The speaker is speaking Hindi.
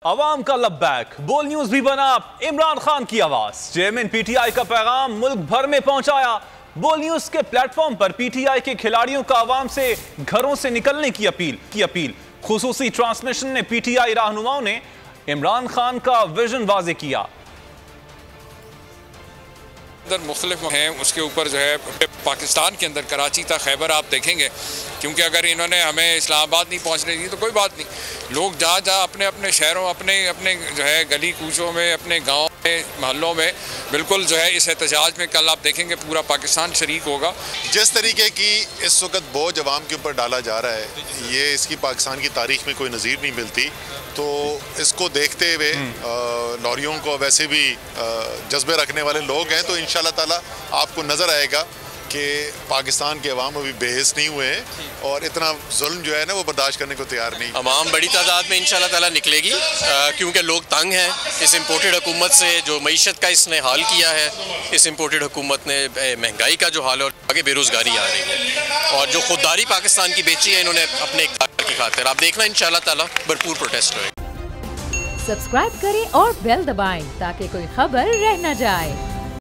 अवाम का लब्बैक, बोल न्यूज भी बना इमरान खान की आवाज। चेयरमैन पीटीआई का पैगाम मुल्क भर में पहुंचाया। बोल न्यूज के प्लेटफॉर्म पर पीटीआई के खिलाड़ियों का अवाम से घरों से निकलने की अपील। खुसूसी ट्रांसमिशन में पीटीआई रहनुमाओं ने इमरान खान का विजन वाजे किया। मुख्तलिफ हैं, उसके ऊपर जो है पाकिस्तान के अंदर कराची तक खैबर आप देखेंगे, क्योंकि अगर इन्होंने हमें इस्लामाबाद नहीं पहुंचने दी तो कोई बात नहीं, लोग जहाँ जहाँ अपने अपने शहरों अपने जो है गली कूचों में, अपने गाँव में, महलों में बिल्कुल जो है इस एहतजाज में कल आप देखेंगे पूरा पाकिस्तान शरीक होगा। जिस तरीके की इस वक्त बोझ अवाम के ऊपर डाला जा रहा है, ये इसकी पाकिस्तान की तारीख में कोई नज़ीर नहीं मिलती। तो इसको देखते हुए लॉरियों को वैसे भी जज्बे रखने वाले लोग हैं, तो इंशाल्लाह ताला आपको नज़र आएगा कि पाकिस्तान के अवाम अभी बेहिस नहीं हुए हैं और इतना जुल्म जो है ना वो बर्दाश्त करने को तैयार नहीं। अवाम बड़ी तादाद में इंशाल्लाह ताला निकलेगी, क्योंकि लोग तंग हैं इस इम्पोर्टेड हुकूमत से, जो मईशत का इसने हाल किया है। इस इम्पोर्टेड हुकूमत ने महंगाई का जो हाल है और आगे बेरोज़गारी आ रही है, और जो खुददारी पाकिस्तान की बेची है इन्होंने अपने इक़्तिदार की खातिर। आप देखना इंशाल्लाह ताला भरपूर प्रोटेस्ट होगा। सब्सक्राइब करें और बेल दबाएं ताकि कोई खबर रह न जाए।